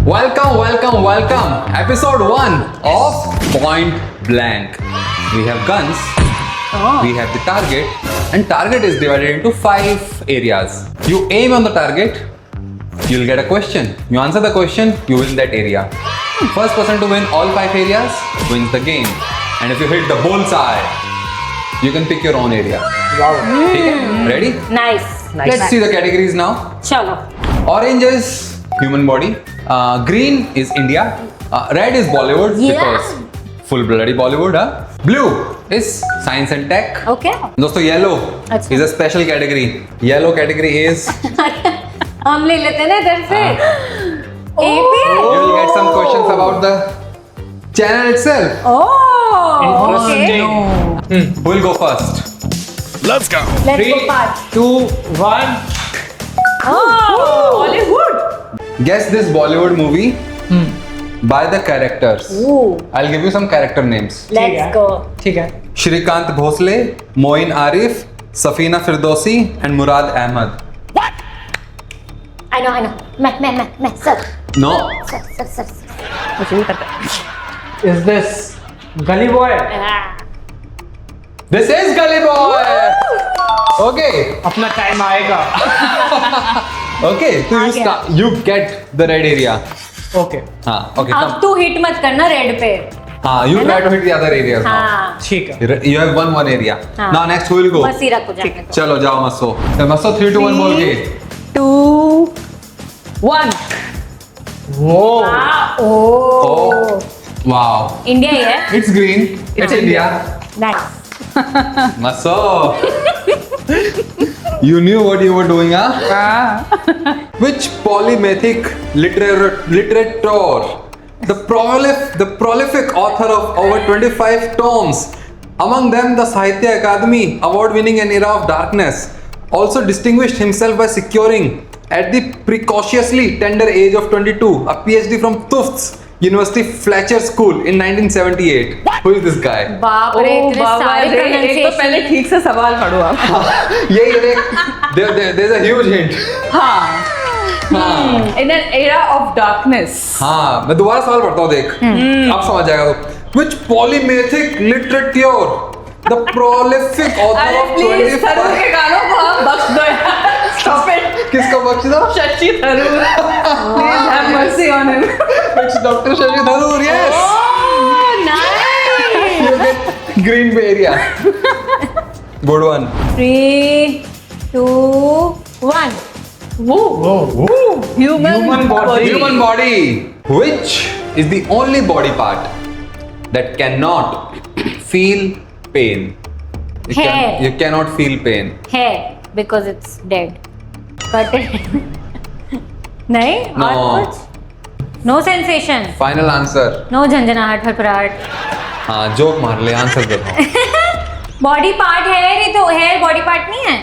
Welcome. Episode 1 of Point Blank. We have guns, we have the target, and target is divided into 5 areas. You aim on the target, you'll get a question. You answer the question, you win that area. First person to win all 5 areas wins the game. And if you hit the bullseye, you can pick your own area. Wow. Ready? Nice. Let's see the categories now. चलो. Orange is human body. Green is India. Red is Bollywood Yeah. because full bloody Bollywood. Blue is science and tech. Okay. दोस्तों yellow अच्छा. is a special category. Yellow category is हम ले लेते हैं ना इधर से. you will get some questions about the channel itself. Oh. Okay. Who will go first? Let's go. Let's 3, go fast. 2, 1. Oh. Bollywood. Guess this Bollywood movie by the characters. Ooh. I'll give you some character names. Let's go. ठीक है. Shrikant Bhosle, Moin Arif, Safina Firdausi and Murad Ahmed. I know. मैं sir. No. Sir. Is this Gully Boy? This is Gully Boy. Okay. अपना time आएगा. Okay. So आ गया. you get the red area. Okay. हाँ. Okay. अब come. तू hit मत करना रेड पे. हाँ. You है try ना? to hit the other areas now. हाँ. ठीक है. You have one area. हाँ. Now next who will go? बस ही रखो जाने को. चलो जाओ मस्सो. तो मस्सो 3, 2, 1 बोल के. 2, 1. वो. Oh. Wow. इंडिया ही है. It's green. It's India. Nice. Masso. You knew what you were doing, huh? Which polymathic literature, the prolific author of over 25 tomes, among them the Sahitya Akademi award-winning An Era of Darkness, also distinguished himself by securing, at the precociously tender age of 22, a PhD from Tufts University Fletcher School in 1978. Who is this guy? बाप रे इतने सारे एक तो pronunciation. पहले ठीक से सवाल पढ़ो आप. यही देख, there's a huge hint. हाँ. In an era of darkness. हाँ, मैं दोबारा सवाल पढ़ता हूँ देख. अब समझ जाएगा तो. Which polymathic literature, the prolific author अरे of प्लीज थरूर 25. के गानों को आप बख्श दो यार. Stop it. किसको बख्श दो? Shashi Tharoor. Please have mercy on him. It's Dr. Shashi Tharoor. Yes. Oh, nice. You get Green Bay area. Good one. 3, 2, 1. Woo. Human body. Human body. Which is the only body part that cannot feel pain? Hair. You cannot feel pain. Hair because it's dead. Cut it. नहीं No. और कुछ? No sensation. Final answer. No झंझनाहट फड़फड़ाहट. हाँ, joke मार ले. Answer दो. Body part है ये तो hair body part नहीं है.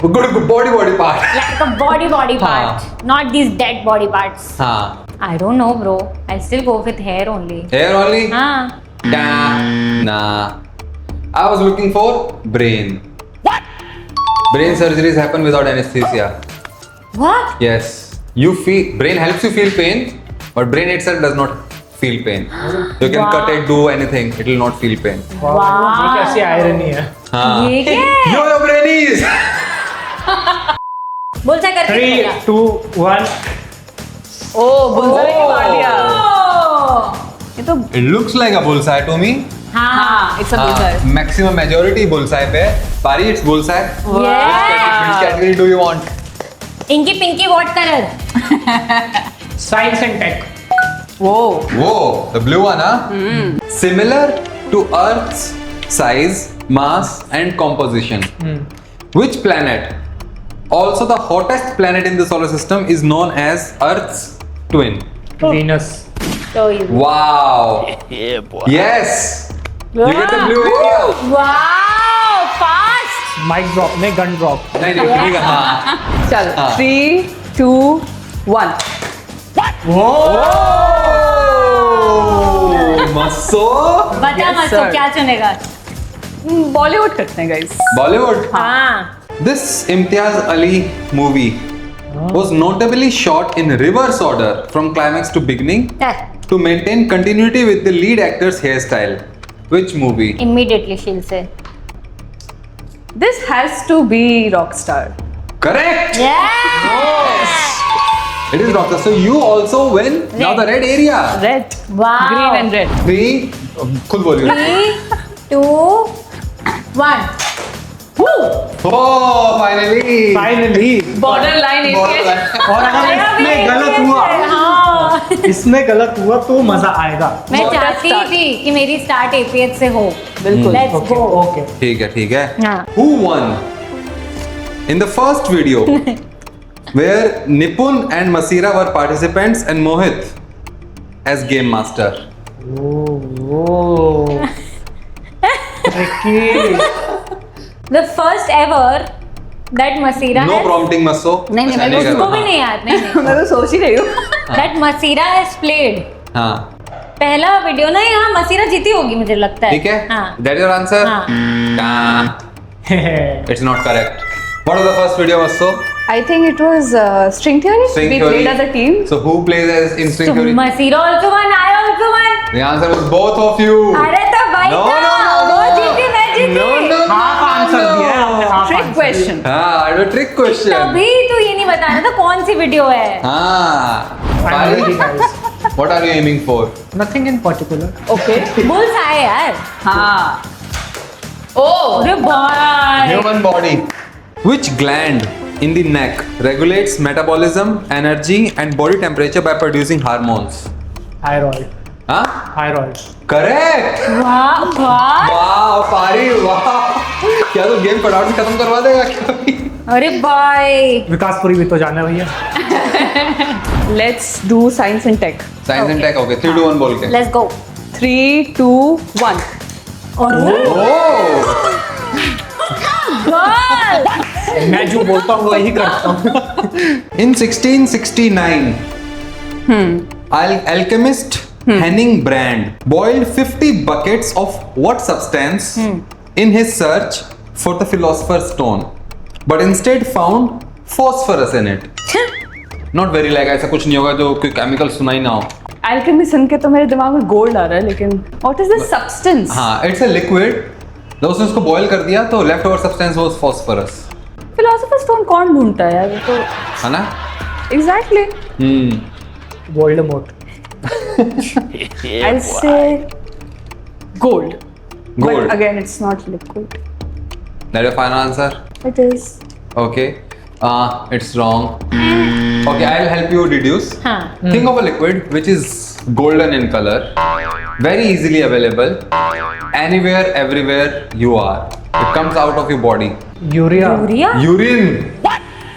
Good body part. Like a body part. Not these dead body parts. हाँ. I don't know bro. I'll still go with hair only. Hair only? हाँ. Nah. I was looking for brain. What? Brain surgeries happen without anesthesia. What? Yes. Brain helps you feel pain, but brain itself does not feel pain. You can cut it, do anything, it will not feel pain. ये कैसी irony है. हाँ. ये क्या है? Yo, your brainies! बोल सा करके 3, खेलेगा. 2, 1. Oh, बुलसरे ने मार दिया. Oh. ये तो It looks like a bullseye to me. हाँ. it's a bullseye. Maximum majority bullseye पे. Pari, it's bullseye. Which category do you want? Inky Pinky what color? Science and tech. Whoa. Whoa, the blue one, huh? Similar to Earth's size, mass, and composition. Which planet, also the hottest planet in the solar system, is known as Earth's twin? Venus. So you. Wow. Yeah, boy. Yes. You get the blue area. Wow, fast. Mic drop में gun drop. नहीं ठीक है हाँ. चल. हाँ. 3, 2, 1. मस्सो. बता Yes, मत तो sir. क्या चुनेगा? बॉलीवुड करते हैं गाइस. Bollywood. हाँ. This Imtiaz Ali movie was notably shot in reverse order from climax to beginning to maintain continuity with the lead actor's hairstyle. Which movie? Immediately she'll say. This has to be Rockstar. Correct! Yes! It is Rockstar. So you also win. Now the red area. Red. Wow. Green and red. 3. खुद बोलिए. 3, 2, 1. Oh, finally. Finally. Borderline Indian. और अगर इसमें गलत हुआ, हाँ। इसमें गलत हुआ तो मजा आएगा। मैं What a चाहती start. थी कि मेरी स्टार्ट एपीएच से हो। बिल्कुल। Let's okay go. ओके। ठीक है, ठीक है. हाँ। Who won in the first video where Nipun and Masira were participants and Mohit as game master? Oh tricky. The first ever that Masira No has. prompting मस्सो. नहीं नहीं ऐसा मेरे को करना. उसको भी नहीं याद नहीं मैं तो सोच ही रही हूँ. that Masira has played. हाँ. पहला वीडियो ना यहाँ मसीरा जीती होगी मुझे लगता है. ठीक है. हाँ. That your answer? हाँ. It's not correct. What was the first video मस्सो? I think it was String Theory. String We theory. played as a team. So who plays as in string So theory? मसीरा also won, I also won. The answer was both of you. अरे तो भाई No, था, no, no, वो no. जीती मैं जीती. No, no, no, half answer no. दिया है आपने, हाफ Trick आंसर। question. हाँ, it was trick question. तभी तू ये नहीं बता रहा था कौन सी वीडियो है. हाँ. Finally, Pari, guys. what are you aiming for? Nothing in particular. Okay. Bulls आए यार. हाँ. Oh. अरे भाई. Human body. Which gland in the neck regulates metabolism, energy, and body temperature by producing hormones? Thyroid. Huh? Thyroid. Correct. वाह वाह. वाह, पारी वाह. क्या तू गेम फटाफट से खत्म करवा देगा क्या? अरे भाई. विकासपुरी भी तो जाना है भैया। Let's do science and tech. Science and tech. Okay. 3, 2, 1 बोल के. Let's go. 3, 2, 1. और Oh. गर्ल. मैं जो बोलता हूँ वही करता हूँ। In 1669, alchemist Henning Brand boiled 50 buckets of what substance in his search for the philosopher's stone, but instead found phosphorus in it. Not very like ऐसा कुछ नहीं होगा जो कोई केमिकल सुना ही ना हो. Alchemy सुन के तो मेरे दिमाग में गोल्ड आ रहा है, लेकिन what is this substance? हाँ, it's a liquid. जब उसने उसको बॉयल कर दिया तो left over substance was phosphorus. Philosopher's stone कौन ढूंढता है यार? ये तो है ना? exactly. Voldemort. I'll say gold. Gold. But again, it's not liquid. That your final answer? It is. Okay. It's wrong. Okay, I'll help you deduce. हाँ. Think of a liquid which is golden in color, very easily available, anywhere, everywhere you are. It comes out of your body. Urea. Urea. Urine.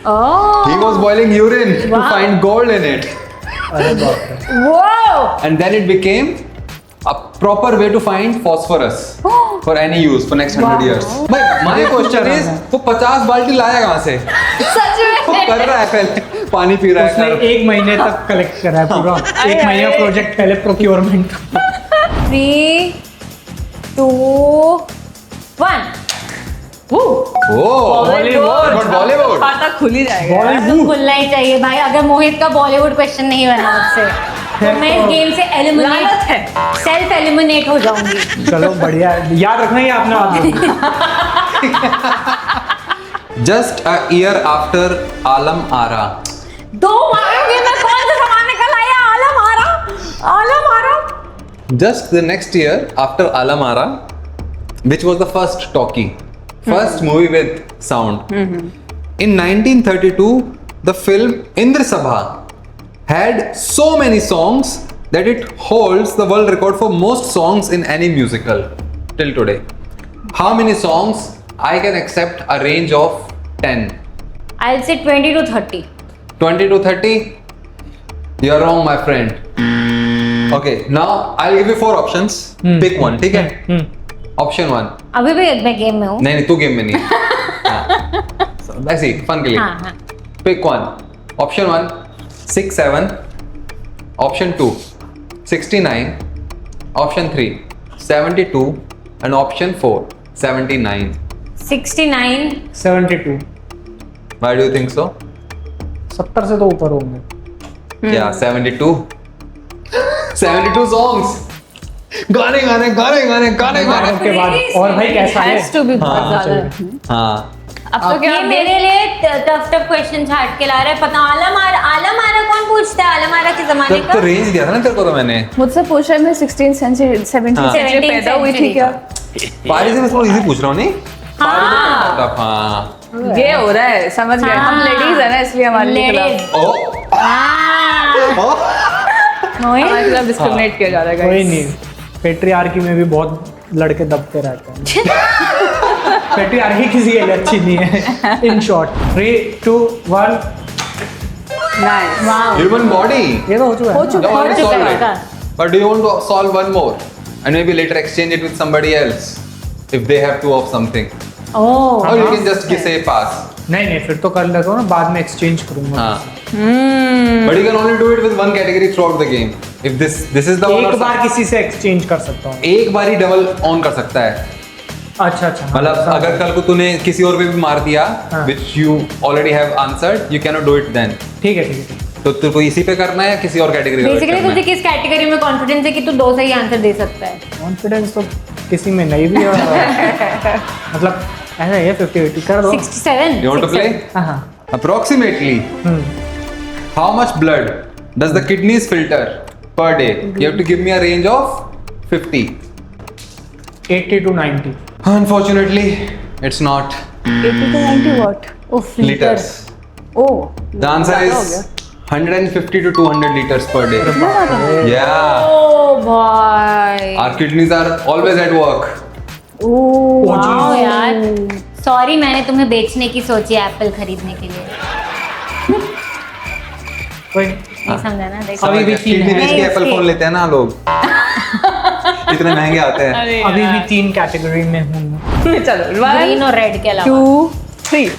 Oh. He was boiling urine to Wow. find gold in it. अरे बाप रे। Wow. And then it became a proper way to find phosphorus for any use for next 100 years. But my question is, वो 50 बाल्टी लाया कहाँ से? सच वो में. कर रहा है पहले, पानी पी रहा उसने है. 1 महीने तक कलेक्ट करा है पूरा। 1 महीने का प्रोजेक्ट पहले प्रोक्योरमेंट। 3, 2, 1. Oh, Bollywood. Bollywood. खाता खुल ही जाएगा. बॉलीवुड। खुलना ही चाहिए भाई. अगर मोहित का बॉलीवुड क्वेश्चन नहीं बना उससे तो मैं इस गेम से लानत है. सेल्फ एलिमिनेट हो जाऊंगी. चलो बढ़िया है। याद रखना ये आपने बात बोली। Just a year after Alam Ara. 2 मारोगे मैं कौन सा सामान निकल आया. आलम आ रहा. आलम आ रहा. Just the next year after Alam Ara, which was the first talkie, first movie with sound. In 1932, the film Indra Sabha had so many songs that it holds the world record for most songs in any musical till today. How many songs? I can accept a range of 10. I'll say 20 to 30. 20 to 30? You're wrong, my friend. Okay, now I'll give you 4 options. Pick one, ठीक है? Option 1. अभी भी मैं game में हूँ. नहीं, तू game में नहीं है. हाँ. So, ऐसे ही फन के लिए. हाँ हाँ. Pick one. Option 1, 67. Option 2, 69. Option 3, 72. And option 4, 79. 69. 72. Why do you think so? 70 से तो ऊपर होंगे। क्या 72 सॉन्ग्स, गाने गाने गाने गाने गाने गाने के बाद और भाई कैसा है? Has to be बहुत ज्यादा। हाँ अब तो क्या ये मेरे लिए टफ क्वेश्चन छाट के ला रहा है। पता आलम आरा कौन पूछता है? आलम आरा के जमाने तो का रेंज दिया था ना तेरे को तो मैंने। मुझसे पूछ रहे मैं 16th century 17th हाँ। century पैदा हुई थी क्या? पारी से मैं थोड़ा इजी पूछ रहा हूँ नहीं। मतलब हाँ ये हो रहा है, समझ गए हम लेडीज है ना इसलिए हमारे लिए Ladies। ओ हमारे खिलाफ डिस्क्रिमिनेट किया जा रहा है कोई guys। नहीं, पेट्रियार्की में भी बहुत लड़के दबते रहते हैं। पेट्रियार्की किसी के लिए अच्छी नहीं है। In short 3 2 1 Nice। Human body. ये तो हो चुका है। हो चुका You already चुका solved है it. का। But do you want to solve one more and maybe later exchange it with somebody else if they have two of something, oh or you can just say pass. नहीं फिर तो कर लेता हूँ ना, बाद में एक्सचेंज करूंगा। हाँ. But you can only do it with one category throughout the game. If this is the one. एक बार किसी से एक्सचेंज कर सकता हूँ। एक बार ही डबल ऑन कर सकता है। अच्छा हाँ, मतलब अगर कल को तूने किसी और पे भी मार दिया हाँ। which you already have answered, you cannot do it then. ठीक है। तो तेरे को इसी पे करना है या किसी और कैटेगरी का बेसिकली करना तुझे है? किस कैटेगरी में कॉन्फिडेंस है कि तू दो सही आंसर दे सकता है? कॉन्फिडेंस तो किसी में नहीं भी है। मतलब ऐसा है 50-80 कर दो। 67 You want to play? हाँ। Approximately. How much blood does the kidneys filter per day? You have to give me a range of 50. 80 to 90। Unfortunately, it's not 80 to 90 what? उफ litre. liters. Oh, The answer ज़्यादा हो is 150 to 200 liters per day. Yeah. ओ भाई Our kidneys are always at work. Wow यार, sorry मैंने तुम्हें बेचने की सोची Apple खरीदने के लिए। कोई नहीं समझा ना? देखो अभी भी तीन किडनी है। बेच के नहीं, एप्पल उसकी- फोन लेते हैं ना लोग। इतने महंगे आते हैं। अभी भी 3 कैटेगरी में हूँ। चलो ग्रीन 1 और रेड के अलावा 2 3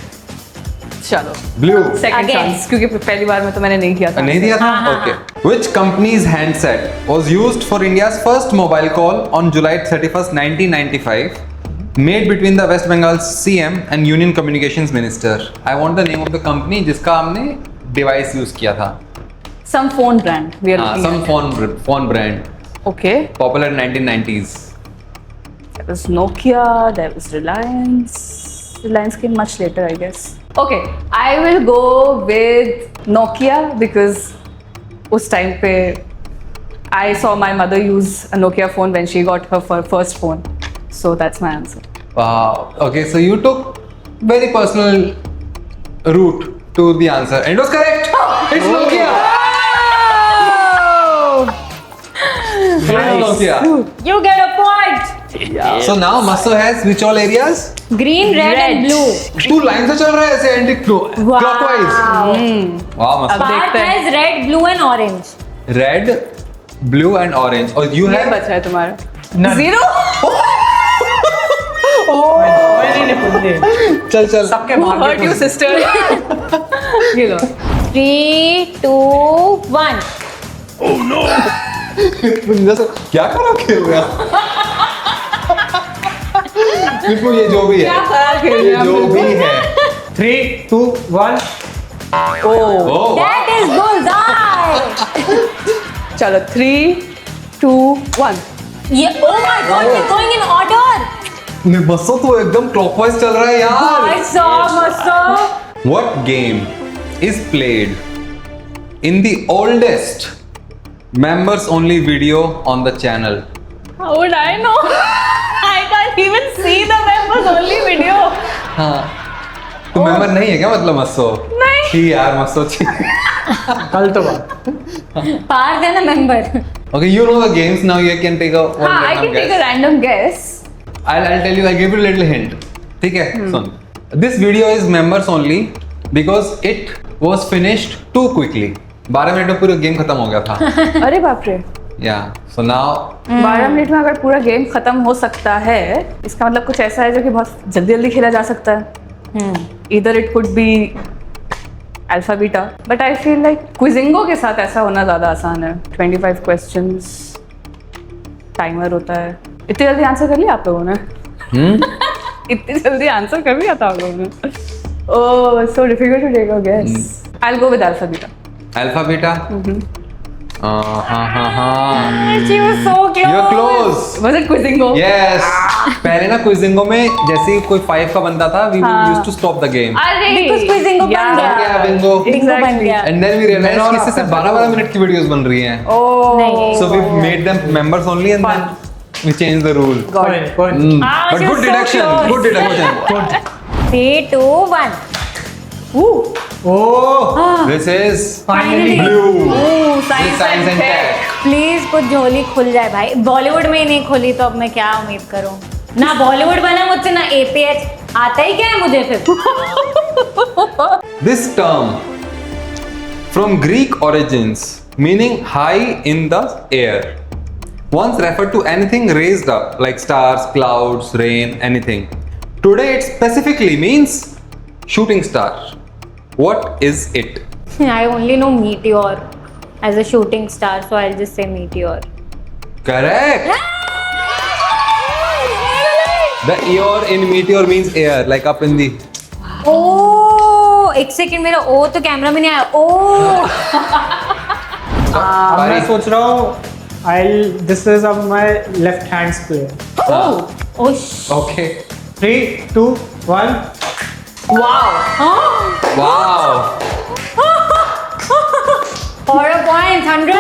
चलो Blue. Second Again. चांस, क्योंकि पहली बार में तो मैंने नहीं किया था। नहीं दिया था? हाँ, हाँ, Okay. Which company's handset was used for India's first mobile call on July 31st, 1995, made between the West Bengal CM and Union Communications Minister? I want the name of the company जिसका हमने device use किया था. Some phone brand we are looking Some phone brand, at. Okay, popular in 1990s. there was Nokia, there was Reliance. Reliance came much later, I guess. Okay, I will go with Nokia because उस time पे I saw my mother use a Nokia phone when she got her first phone. So that's my answer. Wow. Okay, so you took very personal route to the answer, and it was correct. It's Nokia. It's Nokia. You get a point. So now Maso has which all areas? Green red and blue. तू line से चल रहा है ऐसे anti clockwise. वाह मस्त। अब पार्थ देखते हैं। Has red blue and orange. Red, blue and orange, और यू ये हैव बचा है तुम्हारा None। 0. चल चल। सबके Who भाग्य hurt you, खुल- sister? ये लो 3 2 1 क्या खराब खेल रहा है? बिल्कुल ये जो भी है, खराब खेल ये रहे हैं जो हम भी है। 3 2 1 Oh. Oh that is bullseye. चलो 3 2 1 ये oh my god, we going in order. मसो तो एकदम क्लॉकवाइज चल रहा है यार। भाई साहब मस्त। What game is played in the oldest members only video on the channel? How would I know? I can't even see the members only video. हाँ, तो मेंबर नहीं है क्या मतलब मस्सो? नहीं। छी यार मस्सो छी। कल तो बात। पार्थ है ना member. Okay, you know the games now. You can take a one हाँ, I random can take a guess. random guess. I'll tell you. I'll give you a little hint. ठीक है, सुन. This video is members only because it was finished too quickly. 12 minute में पूरा game खत्म हो गया था. अरे बाप रे, Yeah. So now 12 मिनट में अगर पूरा गेम खत्म हो सकता है, इसका मतलब कुछ ऐसा है जो कि बहुत जल्दी जल्दी खेला जा सकता है. Either it could be alpha beta, but I feel like quizingo के साथ ऐसा होना ज़्यादा आसान है. 25 क्वेश्चंस, टाइमर होता है. इतनी जल्दी आंसर कर लिया आप लोगों ने? इतनी जल्दी आंसर कर लिया था आप लोगों ने? Oh, so difficult to take a guess. I'll go with alpha beta. Alpha beta हाँ She was so close. You're close. Was it Quizingo? Yes. पहले ना क्विजिंगो में जैसे ही कोई 5 का बनता था we used to stop the game. अरे Because Quizingo बन गया. Yeah, bingo. Bingo बन गया. And then we realized कि इससे सिर्फ 12 मिनट की वीडियोस बन रही हैं. नहीं. So we made them members only and then we changed the rule. Point. But she good was so deduction. close. Good deduction. 3, 2, 1. Oh, This is finally. blue. Science This science and tech. Please कुछ झोली खुल जाए भाई. बॉलीवुड में ही नहीं खुली तो अब मैं क्या उम्मीद करूं. ना बॉलीवुड बना मुझसे ना APH आता ही क्या है मुझे फिर. This term from Greek origins meaning high in the air once referred to anything raised up like stars, clouds, rain, anything. Today it specifically means shooting star. What is it? I only know meteor as a shooting star, so I'll just say meteor. Correct. The ear in meteor means air, like up in the. ओ एक second मेरा ओ तो camera में नहीं आया. ओ अब मैं Sorry. सोच रहा हूँ this is of my left hand square. O Okay. 3, 2, 1. Wow. for a point 100.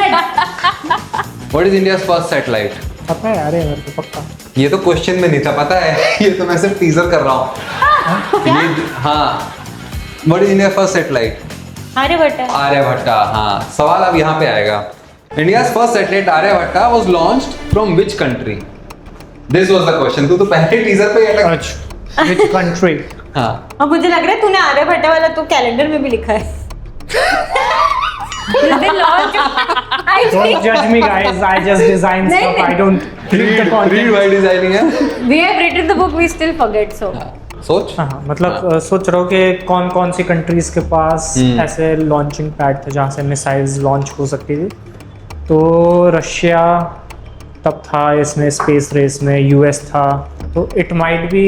What is India's first satellite? पता है यार ये मेरे को पक्का. ये तो क्वेश्चन में नहीं था पता है. ये तो मैं सिर्फ टीजर कर रहा हूँ. ये हाँ. What is India's first satellite? Aryabhata. Aryabhatta. हाँ. सवाल अब यहाँ पे आएगा. India's first satellite Aryabhatta was launched from which country? This was the question. तू तो पहले टीजर पे ये लगा. Which country? हाँ. अब मुझे लग रहा है तूने आर्यभट्ट वाला तो कैलेंडर में भी लिखा है. They launched. I Don't think judge me, guys. I just design नहीं, stuff. नहीं. I don't read the Read content. while designing है. we have written the book, we still forget so. सोच. हाँ, मतलब सोच रहा हूँ कि कौन कौन सी कंट्रीज के पास ऐसे लॉन्चिंग पैड थे जहाँ से मिसाइल्स लॉन्च हो सकती थी. तो रशिया तब था इसमें स्पेस रेस में, यूएस था. तो इट माइट बी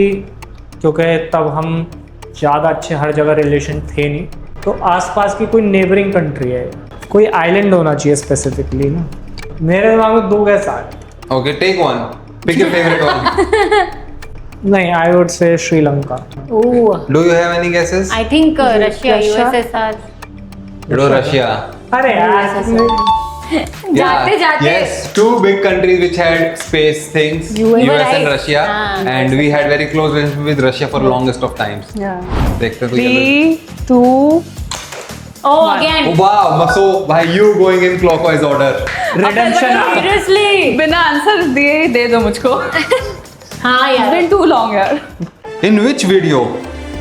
क्योंकि तब हम ज़्यादा अच्छे हर जगह रिलेशन थे नहीं. तो आसपास की कोई नेबरिंग कंट्री है, कोई आइलैंड होना चाहिए स्पेसिफिकली ना. मेरे दिमाग में 2 गैस आ रहे. Okay, take one. Pick your favorite one. नहीं, I would say Sri Lanka. Ooh. Do you have any guesses? I think Russia, Russia? USSR. It was Russia. अरे यार जाते जाते. Yes, 2 big countries which had space things, You were US and right. Russia, हाँ, and we had very close relationship with Russia for longest of times. देखते तो ये 3, 2. Oh, again. wow, so भाई you going in clockwise order. Redemption. Seriously. बिना answer दिए ही दे दो मुझको. हाँ It's यार. been too long यार. In which video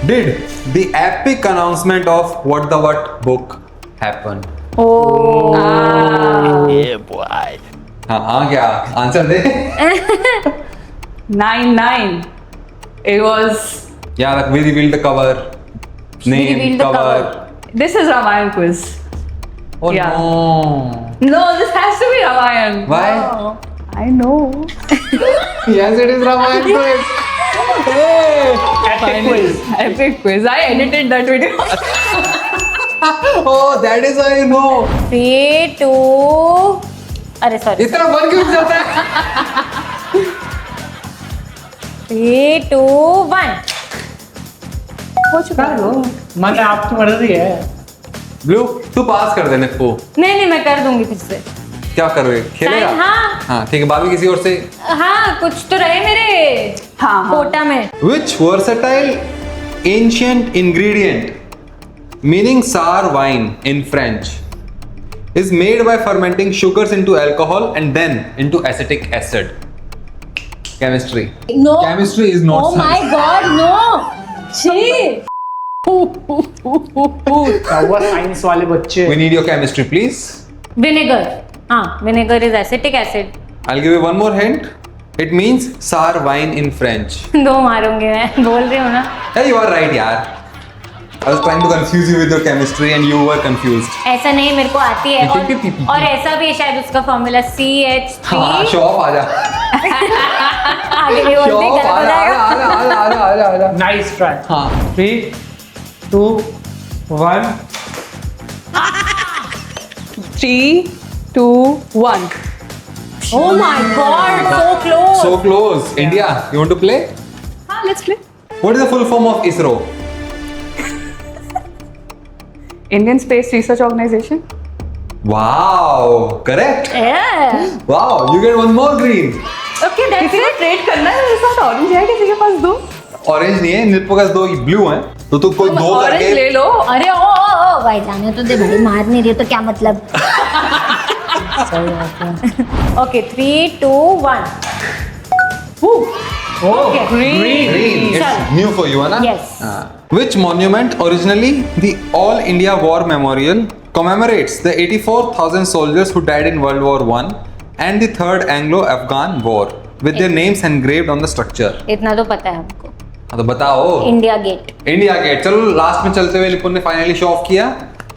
did the epic announcement of What the What book happen? Yeah, boy. हाँ क्या answer they. 9. It was. Yeah, like we revealed the cover, name, revealed the cover. This is Ramayan quiz. Oh Yeah. no. No, this has to be Ramayan. Why? Oh, I know. Yes, it is Ramayan quiz. Epic quiz. Epic quiz. I edited that video. Oh, that is how you know. 3, 2. अरे sorry. इतना बन क्यों जाता है? 3, 2, 1. हो चुका है. मतलब आपकी मर्जी है. ब्लू तू पास कर देने को. नहीं मैं कर दूंगी फिर से. क्या कर रहे खेलेगा? हाँ. हाँ ठीक है बाबी किसी और से. हाँ कुछ तो रहे मेरे हाँ. कोटा में. Which versatile ancient ingredient meaning sour wine in French is made by fermenting sugars into alcohol and then into acetic acid? Chemistry. No. Chemistry is not Oh my science. God, no. छी. क्या हुआ science वाले बच्चे. We need your chemistry, please. Vinegar. हाँ, vinegar is acetic acid. I'll give you one more hint. It means sour wine in French. 2 मारूंगी मैं. बोल रही हूँ ना. Yeah, you are right, यार. I was trying to confuse you with your chemistry and you were confused. ऐसा नहीं मेरे को आती है और ऐसा भी है शायद उसका फॉर्मूला CH3. हाँ, show off आजा. आगे नहीं Show बोलते off गलत हो जाएगा. आजा. Nice try. हाँ. 3, 2, 1. 3, 2, 1. Oh my God, so close. So close. India, you want to play? Let's play. What is the full form of ISRO? Indian Space Research Organization. Wow, correct. Yeah. Wow, you get one more green. Okay, that's किसी को it. Trade करना है मेरे साथ orange है किसी के पास दो ऑरेंज नहीं है, मेरे पास दो ब्लू हैं, तो तू कोई दो ऑरेंज ले करके लो अरे ओ भाई जाने तो दे भाई, मार नहीं रही हो तो क्या मतलब. सही बात है। Okay, 3, 2, 1. Okay. green. It's Chal. new for you, है ना? Yes. Which monument originally the All India War Memorial commemorates the 84,000 soldiers who died in World War I and the Third Anglo-Afghan War with their names engraved on the structure? इतना तो पता है हमको. हाँ तो बताओ. India Gate. India Gate. चलो last में चलते हुए लिपुन ने फाइनली शो ऑफ किया.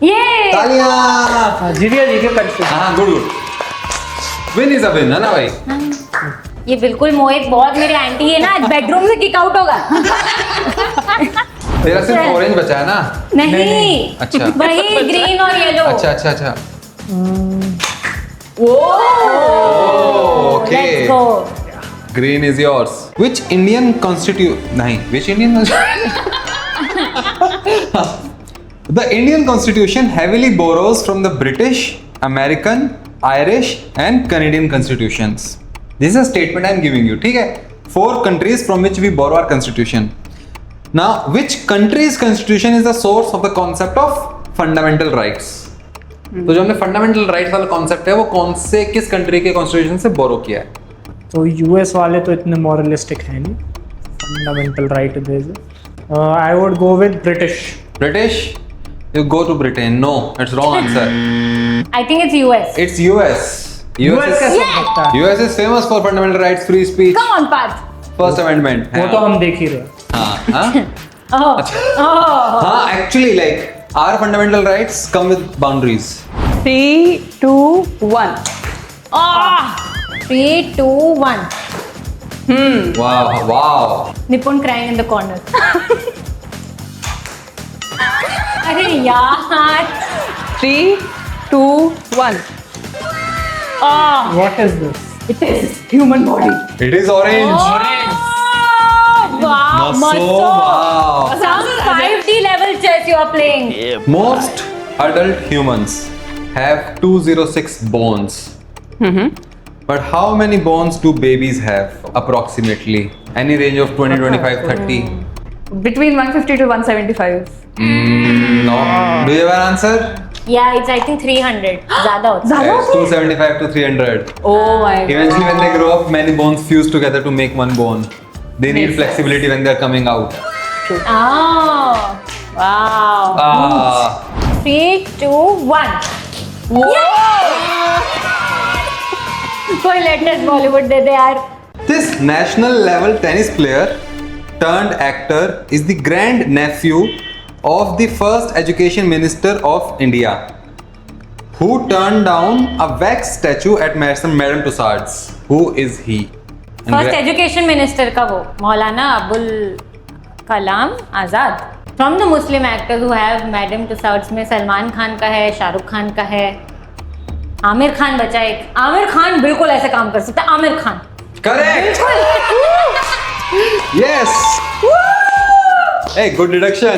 ये तालियां. हाँ, जीत गया कंफ्यूज। हाँ good good. Win is a win, है ना भाई? ये बिल्कुल मोहित बहुत मेरे आंटी है ना, बेडरूम से किक आउट होगा. तेरा सिर्फ ऑरेंज बचा है ना? नहीं. अच्छा. वही ग्रीन और येलो. अच्छा अच्छा अच्छा. Let's Okay. go. Green is yours. Which Indian which Indian The Indian Constitution heavily borrows from the British, American, Irish and Canadian constitutions. This is a statement I am giving you, ठीक है? 4 countries from which we borrow our constitution. Now, which country's constitution is the source of the concept of fundamental rights? तो जो हमने fundamental rights वाला concept है वो कौन से किस कंट्री के कॉन्स्टिट्यूशन से बोरो किया है? तो यूएस वाले तो इतने मॉरलिस्टिक हैं नहीं, fundamental right they. I would go with British. British? You go to Britain. No, it's wrong answer. I think it's US. It's US. US कैसे हो सकता है? US is famous for fundamental rights, free speech, Come on, Parth. First Amendment. वो तो हम देख ही रहे। हाँ, हाँ? Oh. हाँ, actually, like our fundamental rights come with boundaries. 3, 2, 1. Oh. 3, 2, 1. Wow, wow. Nipun crying in the corner. अरे यार. 3, 2, 1. Oh. What is this? It is human body. It is orange. Wow, Maso, wow. Some 5D level chess you are playing. Most adult humans have 206 bones. But how many bones do babies have approximately? Any range of 20, 25, 30? Between 150 to 175. No. Do you have an answer? Yeah, it's I think 300. ज़्यादा होता है. It's 275 to 300. Oh my god. Eventually, when they grow up, many bones fuse together to make one bone. They need Makes flexibility when they're coming out. Oh. Wow. Ah. 3, 2, 1. कोई latest Bollywood दे दे यार. This national level tennis player turned actor is the grand nephew of the first education minister of India, who turned down a wax statue at Madame Tussauds. Who is he? And first where- education minister का वो Maulana Abul Kalam Azad. From the muslim actors who have madame tussauds में सलमान खान का है, शाहरुख खान का है, आमिर खान बचा एक. आमिर खान बिल्कुल ऐसे काम कर सकता है. Aamir Khan. Correct. Yes. Hey, good deduction.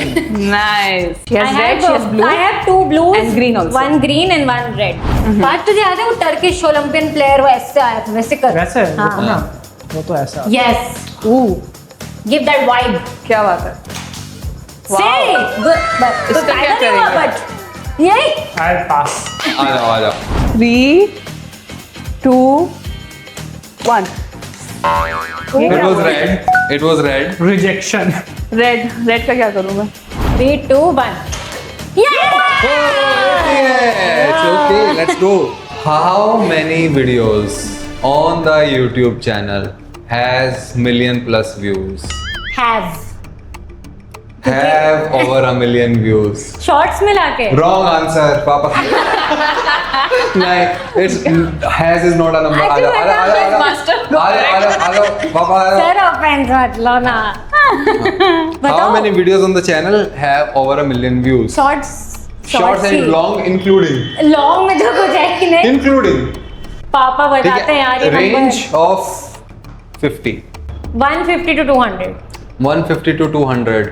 Nice. She has red, she has blue. I have 2 blues And green also. 1 green and 1 red. बात तुझे याद है वो टर्किश ओलंपियन प्लेयर वो ऐसे आया था वैसे कर. वैसे हाँ. देखो ना, वो तो ऐसा। Yes. Ooh, Give that vibe. क्या बात है? Say. But इसका क्या फायदा नहीं हुआ करेंगे? but यही. आई पास। आ जाओ. 3, 2, 1. It was red. It was red. Rejection. Red का क्या करूँ मैं? 3, 2, 1. Yeah! Yes. Okay, let's go. How many videos on the YouTube channel has million+ views? Have over a million views. Shorts मिला के. Wrong answer, Papa. नहीं, it's has is not a number. I think master. आजा, Papa. Sir offense मत लो ना. How many videos on the channel have over a million views? Shorts Shorts and long including. Long में तो कुछ है ही नहीं। Including. पापा बताते हैं यार ये Range number. of 50. 150 to 200। 150 to 200.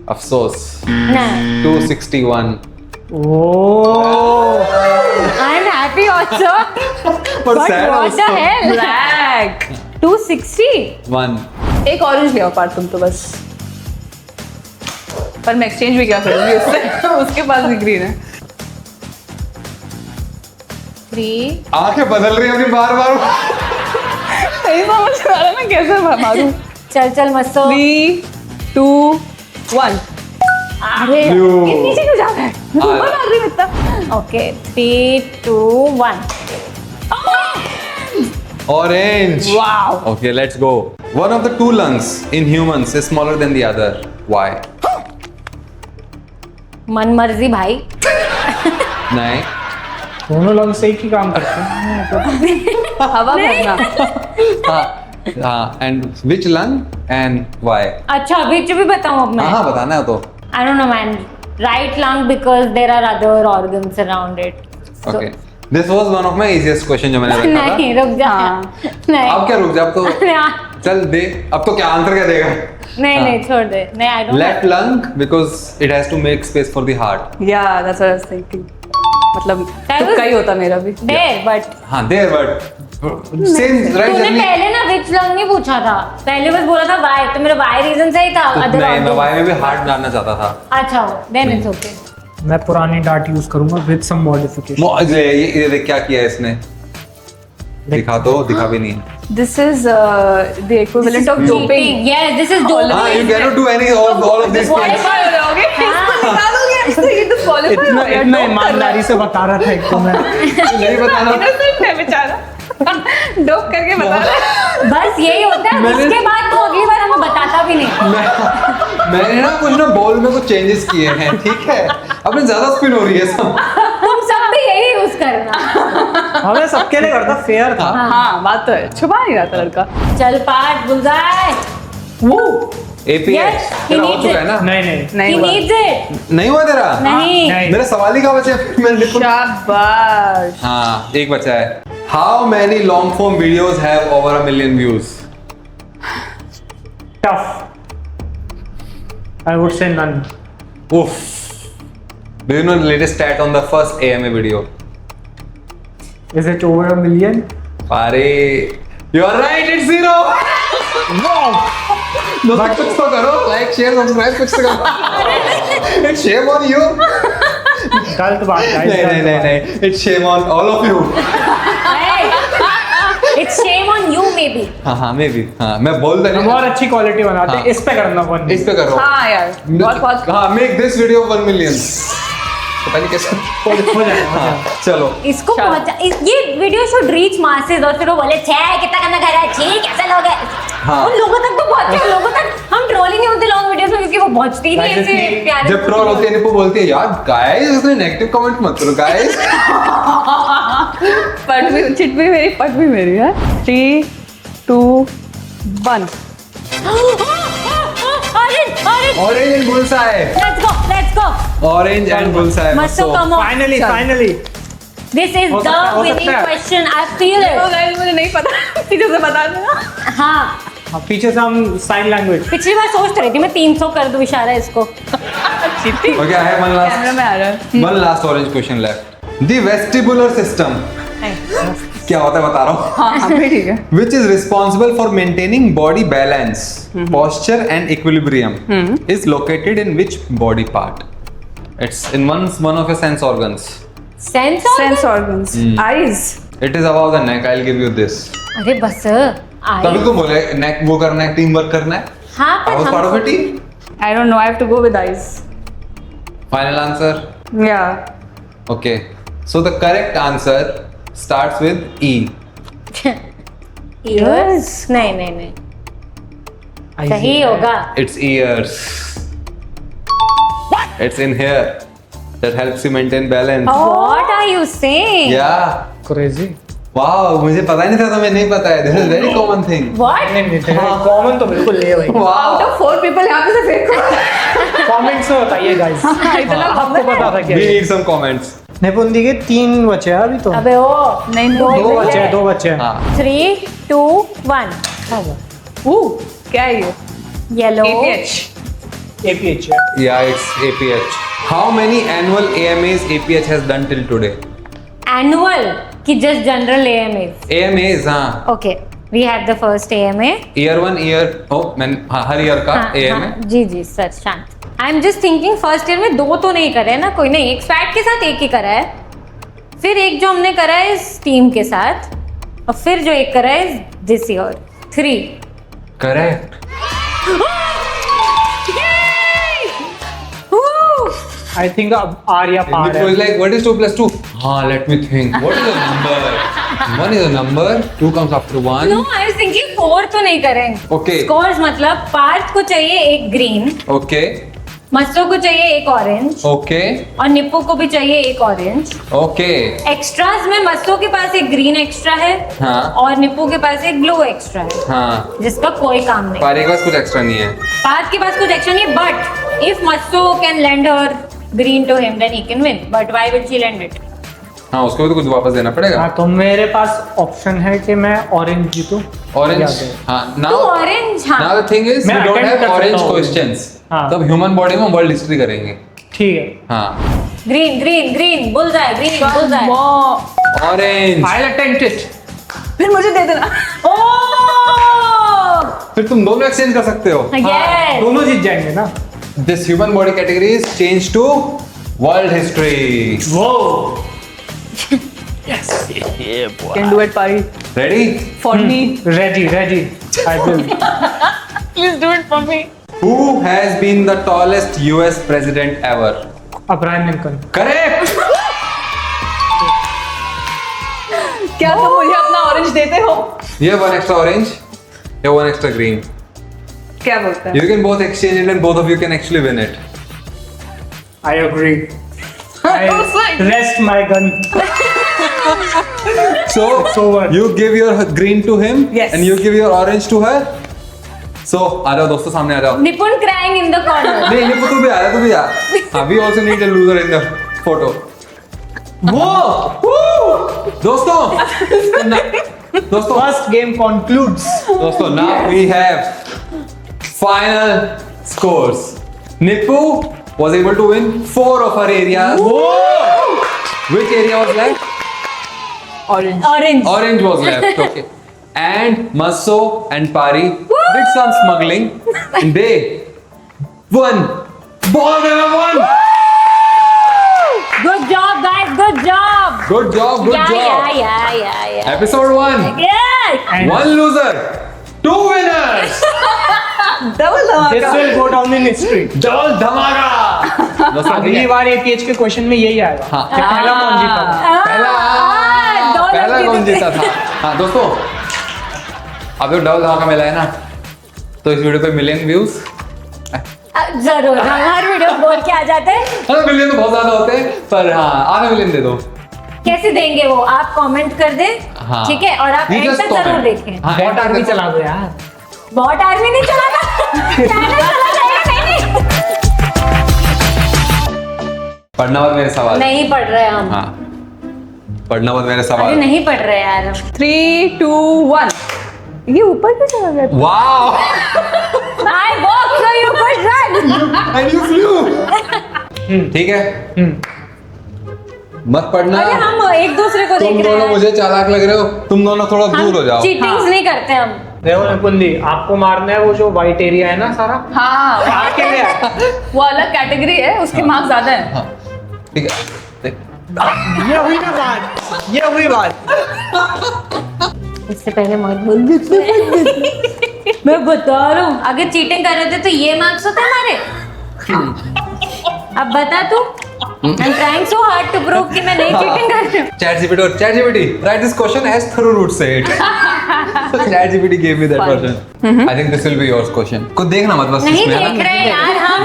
अफसोस। नहीं। 261. Oh. I'm happy also। But But sad what the also. hell? Black 260। 1. एक ऑरेंज ले आओ पार्ट तुम तो बस। पर मैं एक्सचेंज भी क्या करूंगी उससे उसके पास भी ग्रीन है। 3। आंखें बदल रही हैं अपनी बार-बार। नहीं समझ आ रहा मैं कैसे मारूं। चल मस्तो। 3 2 1। अरे Blue. ये नीचे क्यों जा रहा है? मैं ऊपर मार रही हूँ इतना। Okay 3 2 1। Orange. Wow. Okay, let's go. One of the two lungs in humans is smaller than the other. Why? मन मर्जी भाई। नहीं. दोनों लंग से एक ही काम करते हैं। हवा भरना। हाँ. And which lung and why? अच्छा अभी भी बताऊं अब मैं। हाँ बताना है तो. I don't know man. Right lung because there are other organs around it. So- Okay. This was one of my easiest question जो मैंने रखा था. नहीं रुक जा। हाँ। नहीं। अब क्या रुक जा अब तो. चल दे. अब तो क्या आंसर क्या देगा? नहीं छोड़ दे। नहीं I don't Left lung because it has to make space for the heart. Yeah, that's what I was thinking. मतलब That was- तुक्का ही होता मेरा भी। there but हाँ there but same right तूने journey. पहले ना विच लंग नहीं पूछा था। पहले बस बोला था वाई तो मेरा वाई रीजन सही था। other नहीं मैं organs- why में भी heart जानना चाहता था. अच्छा देन इट्स ओके। मैं पुरानी डाट यूज करूंगा विद सम मॉडिफिकेशन। ये देख क्या किया है इसने. दिखा तो दिखा भी नहीं. This is the equivalent of doping. Yes this is doping। हाँ you cannot do any all of these things. Qualify हो जाओगे? इसको निकालोगे? इससे ये तो qualify हो इतना गया, इतना dope कर रहा है। ईमानदारी से बता रहा था एक तो मैं। नहीं बताना. Innocent है बेचारा। डोप करके बता रहा है। बस यही होता है। मैंने- इसके बाद तो अगली बार हमें बताता भी नहीं। मैंने ना बॉल में कुछ चेंजेस किए हैं. ठीक है अपने ज्यादा स्पिन हो रही है सब. तुम सब भी यही यूज करना। हमें सबके लिए करता फेयर था। हाँ बात तो है। छुपा नहीं रहा था लड़का। चल पाठ बुलजाए। एपीएच Yes, he तेरा हो needs चुका it. है ना. नहीं नहीं He हुआ। needs it। नहीं हुआ तेरा. नहीं। नहीं। मेरा सवाल ही कहाँ बचे फिर मैंने लिखा. शाबाश। हाँ एक बचा है. How many long form videos have over 1 million views? Tough. I would say none. Oof. Do you know the latest stat on the first AMA video? Is it over 1 million? Pare, you are right. It's 0. But कुछ तो करो. Like, share, subscribe कुछ तो करो. It's shame on you. गलत बात है। नहीं. It's shame on all of you. It's shame on you maybe। हाँ maybe. हाँ मैं बोल हम रहा बहुत अच्छी क्वालिटी बनाते हैं। हाँ। इस पे करना वन। इस पे करो. हाँ यार बहुत हाँ make this video 1 million. पता नहीं कैसे. हो जाएगा। हाँ चलो. इसको चलो। पहुंचा ये वीडियो शुड रीच मासेस और फिर वो बोले छे कितना करना कर रहा है छी कैसे लोग है। हाँ। उन लोगों तक तो पहुंचे लोगों तक हम ट्रोल ही नहीं होते लॉन्ग वीडियोस में क्योंकि वो पहुंचती ही नहीं ऐसे प्यारे जब ट्रोल होती है निप्पू बोलती है यार गाइस इसने नेगेटिव कमेंट मत करो गाइस. पट भी चिट भी मेरी पट भी मेरी है 3 2 1 Orange and bullseye. let's go Orange and bullseye. मस्तो So, come on finally this is हो द सकता है। विनिंग क्वेश्चन आई फील तो इट। गाइस मुझे नहीं पता पीछे से बता देना हाँ पीछे से हम साइन लैंग्वेज। पिछली बार सोच रही थी मैं 300 कर दूं इशारा इसको। Cheating okay, I have camera में आ रहा है one last orange question left. The vestibular system. क्या होता है बता रहा हूँ. हाँ हाँ भी ठीक है Which is responsible for maintaining body balance, posture and equilibrium is located in which body part? It's in one of your sense organs. Sense sense organs eyes It is above the neck. I'll give you this. अरे बस तभी आई तो बोले neck वो करना है team work करना है. हाँ I was पर part of a हम team. I don't know I have to go with eyes Final answer. या Okay. So the correct answer starts with E. ears नहीं सही होगा। It's ears. It's in here. That helps you maintain balance. What are you saying? Yeah. Crazy. Wow, मुझे पता नहीं था, तुम्हें नहीं पता है। This is very common thing. What? Common तो बिल्कुल नहीं है भाई। आउट ऑफ 4 पीपल यहाँ पे सिर्फ एक को कमेंट्स में बताइए गाइस, इतना आपको common पता था वी क्या? Need some comments. निपुंदी के 3 बचे हैं अभी तो। अबे ओ नहीं दो बचे हैं, 2 बचे हैं। हाँ 3 2 1 क्या है ये? येलो APH APH है। yeah, it's APH. How many annual AMAs APH has done till today? Annual कि जस्ट जनरल AMAs? AMAs, हाँ, okay, we have the first AMA। Year 1 year, मैं हर ईयर का AMA। जी जी सर, शांत। I am just thinking first year में 2 तो नहीं करे ना, कोई नहीं, एक स्वैट के साथ एक ही करा है, फिर एक जो हमने करा है इस टीम के साथ, और फिर जो एक करा है this year 3। Correct. I think अब आर्या पार It was है। like, what is 2 plus 2? हाँ, let me think. What is the number? 1 is a number, 2 comes after 1. No, I was thinking 4 तो नहीं करेंगे। Okay. स्कोर्स मतलब पार्थ को चाहिए एक ग्रीन, Okay, मस्सो को चाहिए एक ऑरेंज, okay, और निप्पो को भी चाहिए एक ऑरेंज। okay. एक्स्ट्रास में मस्सो के पास एक ग्रीन एक्स्ट्रा है, हाँ। और निप्पो के पास एक ब्लू एक्स्ट्रा है, हाँ, जिसका कोई काम नहीं। पारी के पास कुछ एक्स्ट्रा नहीं है। पार्थ के पास कुछ एक्शन नहीं, बट इफ मस्सो can lend her green to him then he can win, but why will she lend it? हाँ, उसको भी तो कुछ वापस देना पड़ेगा। हाँ, तो मेरे पास ऑप्शन है कि मैं ऑरेंज जीतूं। Orange, याद है। हाँ, तो now, ऑरेंज, हाँ now the thing is, मैं we don't attempt have कर orange सकता हूँ। questions. हाँ। तब ह्यूमन बॉडी में वर्ल्ड हिस्ट्री करेंगे। ठीक है। हाँ, green green green bullseye, green bullseye. Orange. I'll attempt it। फिर मुझे दे देना। ओह फिर तुम दोनों एक्सचेंज कर सकते हो। यस, दोनों जीत जाएंगे ना। This human body category is changed to world history. वो Yeah, boy. Can do it, Pari. Ready? For me. Ready I will। Please do it for me. Who has been the tallest US president ever? Abraham Lincoln. Correct. क्या तुम मुझे अपना orange देते हो? You have one extra orange. You have one extra green. क्या बोलते हैं? You can both exchange it and both of you can actually win it. I agree। I rest my gun। So what? you give your green to him Yes. and you give your orange to her. So आ जाओ दोस्तों, सामने आ जाओ। निपुण crying in the corner. नहीं नहीं, तू भी आ जा, तू भी आ। हाँ, we also need a loser in the photo. वो दोस्तों दोस्तों फर्स्ट गेम concludes। दोस्तों, now we have final scores. Nippu was able to win 4 of her areas. Which area was left? Orange. Orange. Orange was left. Okay. And Masso and Pari did some smuggling. And they won. Ball they have won. Good job guys, good job. Good job. Good job. या Episode 1. And 1 loser. 2 winners. Double this धमाका। will go down in history। Double धमाका। दोस्तों, अगली बार APH के question में यही आएगा। हाँ। कि पहला कौन जीता था। पहला कौन जीता था? हाँ दोस्तों, अब जो डबल धमाका मिला है ना, तो इस वीडियो पे मिलियन व्यूज। जरूर, हम हर वीडियो बोल के आ जाते हैं। हाँ, मिलियन तो बहुत ज्यादा होते हैं, पर हाँ, आधा मिलियन दे दो। कैसे देंगे वो, आप कमेंट कर दे, हाँ। ठीक है, और आप You एंड just तक जरूर comment. देखें। हाँ, बॉट end तक आर्मी देखो। चला दो यार। बॉट आर्मी नहीं चलाना, चैनल चला जाएगा। नहीं पढ़ना मत मेरे सवाल। नहीं पढ़ रहे हम। हाँ, पढ़ना मत मेरे अरे सवाल। नहीं पढ़ रहे यार हम। 3 2 1। ये ऊपर क्यों चला गया? Wow, I walk so you could run. and you flew. ठीक है, मत पढ़ना। अरे हम एक दूसरे को तुम देख रहे दोनों हैं। मुझे चालाक लग रहे हो, तुम दोनों थोड़ा दूर हो जाओ। चीटिंग्स नहीं करते हम। देखो निपुंदी, आपको मारना है वो जो व्हाइट एरिया है ना सारा। हाँ, वहाँ के लिए वो अलग कैटेगरी है, उसके मार्क्स ज्यादा है। हाँ, ठीक है, देख। ये हुई ना बात, ये हुई बात। इससे पहले मत बोल मैं बता रहा हूँ, अगर चीटिंग कर रहे थे तो ये मार्क्स होते हमारे। अब बता तू। I'm trying so hard to prove कि मैं नहीं चीटिंग कर रही हूँ। ChatGPT, write this question as Tharu Root said. So ChatGPT gave me that Fine. question. I think this will be yours question. कुछ देखना मत बस नहीं इसमें, है देख ना? रहे यार हम।